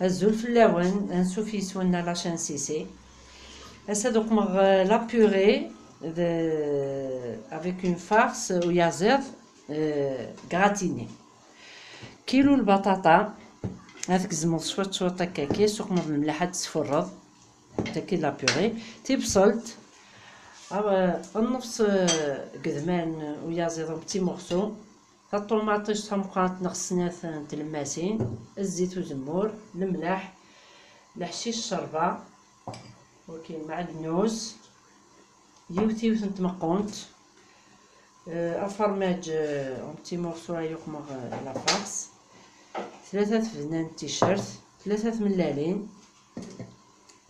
هزو الفلاون نسوفي سونا لاشان سيسي. هسا دوك مغ لا بوري افيك اون فارس ويا زيض غراتيني. كيلو البطاطا هاذيك زموض شوط شوط هكاكي سوق مغ المليحة تسفرض تاكي لا بوري تيبصلت النص قدمان ويا زيض بتي مورسو. الطوماطيش تمقات نغسناث تلماسين الزيت وزمور الملح الحشيش الشربة وكاين معدنوس يوتي وتمقونت الفرماج بتي مورسو يقمغ لا فارس 3 فنان تيشيرت 3 ملالين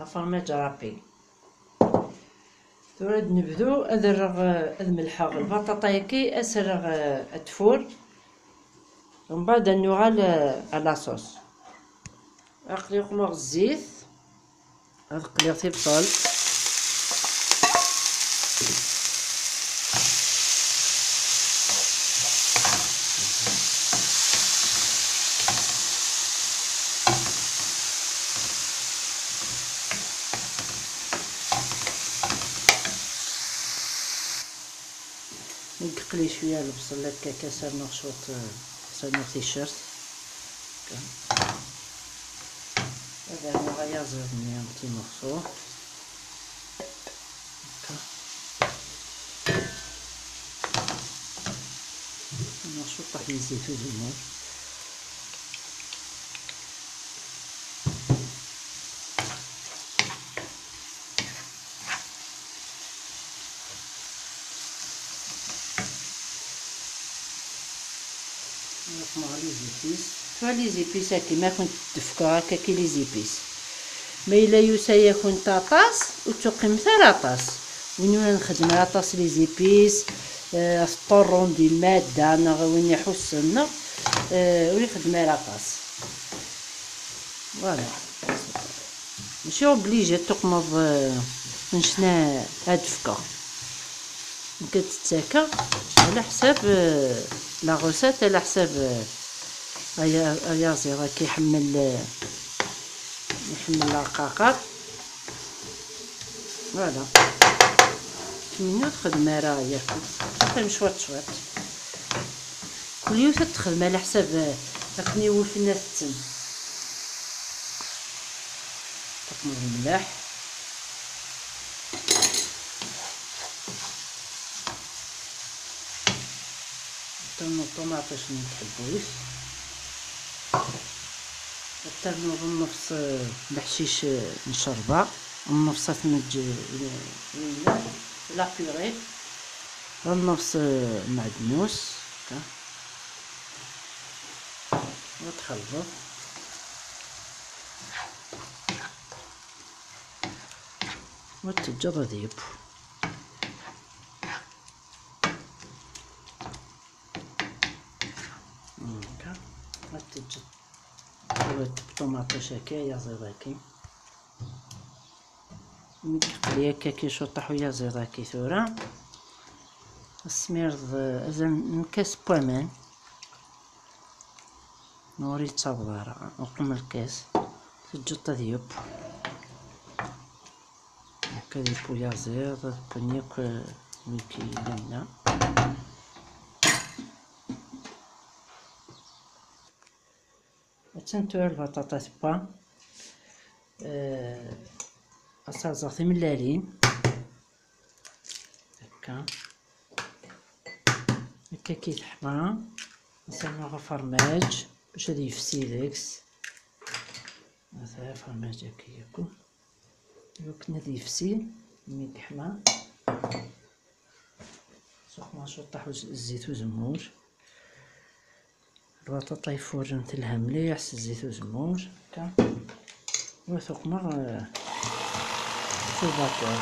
الفرماج رابي. تورد نبدو ادرغ الملحق البطاطا يكي اسرغ التفور ومن بعد نوغال على صوص اقلي قمر الزيت اقلي تبصل نقلي شويه البصل هكا كسر نغشوط صنوع تيشيرت هذا هو غيازر مليون بتي مورسو نغشوط طاح الزيت والزمور نطمع لي زيبيس توا لي زيبيس هاكي ما كنت تفكر هكا كي لي زيبيس ما الا يوسا يكون طاطاس وتقيم مثال لاطاس وين نخدم لاطاس لي زيبيس الطرون دي الماده انا وين يحسن ولي خدمه لاطاس فوالا ماشي اوبليجي تقمض نشنا هاد فكا كتتاكا على حساب لا غوسيت على حساب يازي كيحمل الرقاقات فوالا منوت خدمه راهي تخدم شوط شوط كل يوم تخدم على حساب راكني وفينا التم تقمر الملح الطوماطيش متحبوش ترنو بالنص الحشيش نشربه النص تمج لا بيوري النص معدنوس هكا وتخلط وتجر ذيب هكا وتجر الطوماطيش هكا يا زيضاكي متقلي هكا كيشطح ويا زيضاكي ثورة السمير أزم كاس بوامان نوري تصبر وقم الكاس تجط ذيوب هكا ذيب ويا زيض بنيك ويكي لنا تنتوع البطاطا تبا أصازغ ملالين هكا هكا كيتحمى نسموها فرماج باش هادي يفسي داكس هذا فرماج هكا ياكل يمكن هادي يفسي ملي يتحمى سخنا شطح الزيت وزمور البطاطا يفور تلها مليح الزيت وزمور هكا وثوق مرة في الباطور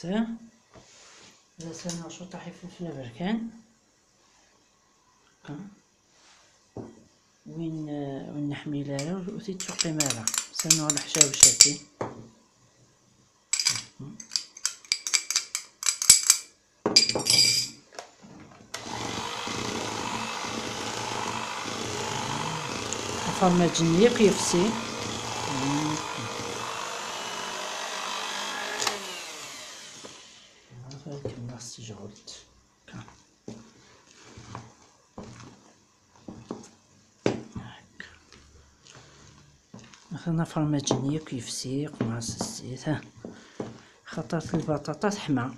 هذا سالنا شو طاحي فلفل بركان. وين نحمي لها وثي تشقي مالا سالنا على حشاو شاكي. فرماجنية كيفسي كما استجغلت. أخذنا فرماجنية كيفسي قماص الزيت. خطرت البطاطا حمى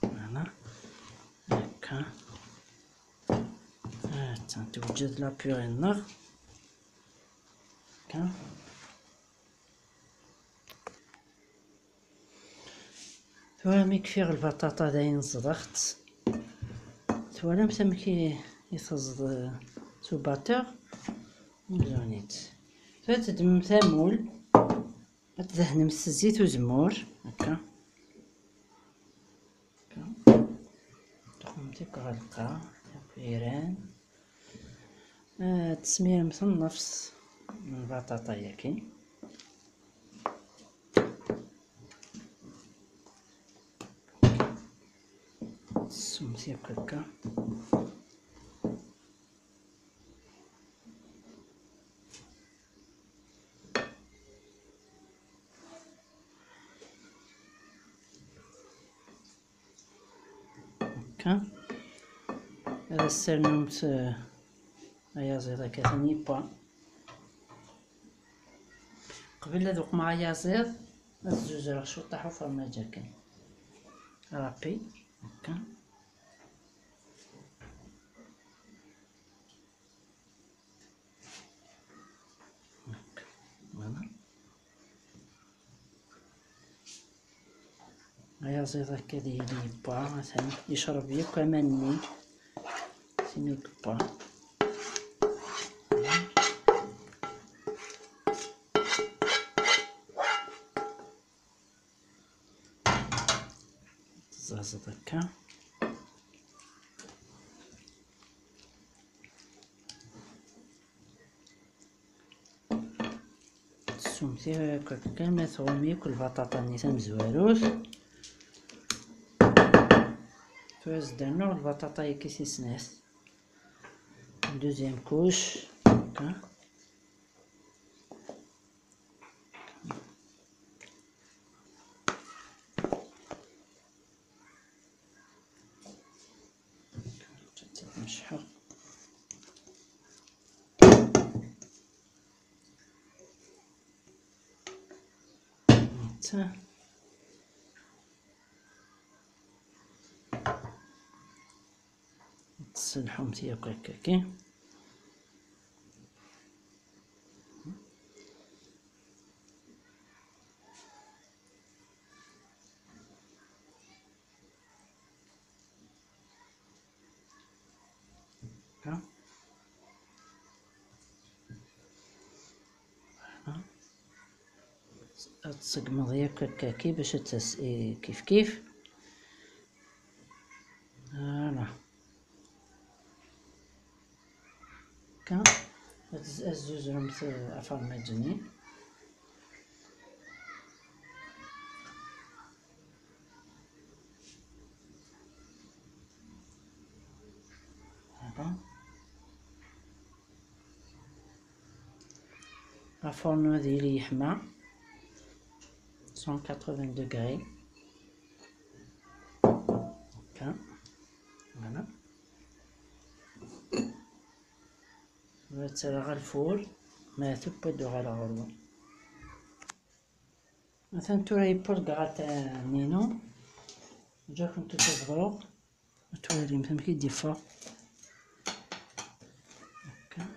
هنا هكا. توجد لا بيغي النار هكا. ثوالم يكفي البطاطا داين صدخت. ثوالم ثم كي يصزد سو باتور وزونيت. فتدم ثامول تدهن مس الزيت وزمور هكا. تخمتي غلقة فيران. تسمير مثل نفس البطاطا ياكي. تسمتي هكا. هذا السرنومت أيازيض هكا ثاني با. قبل لا ذوق مع أيازيض هاد الزوج راه شو طاحو فرماج هكا رابي هكا. فوالا أيازيض هكا ديالي با مثلا يشرب ياك ماني سينيك با. زازت هكا. تسمتي هكا كامل ثوميك والبطاطا نيتها مزواروت. فاز درنا والبطاطا يكيسي سناس. دوزيام كوش هكا. نشحر تا تسلحو مزيان هكاكي. تسقمض ياك هكاكي باش تسقي كيف كيف. فوالا هكا. الزوج رمت فرماجني. هذا الفرن ديالي يحمى 180 دوغري هكا. فوالا تسرغ الفور ما تبدو على غرو. مثلا توراي برقعة نينو جاكم تتضرو توري مثلا كي ديفا هكا.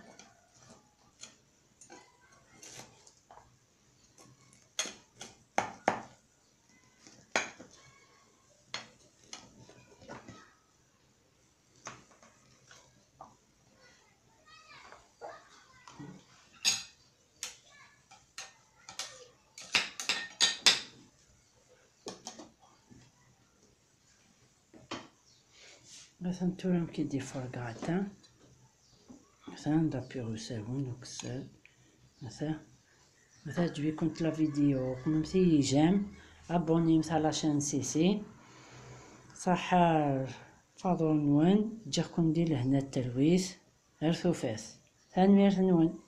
مثلا تورم كي دي فرقعتا مثلا دابيغ يساون وكسال مثلا تجيكم لا فيديو قمتي جيم ابوني مثلا لاشين سيسي صحار فاضل نوان جاكم دير هنا التلويث غير ثوفاس ثاني نوان.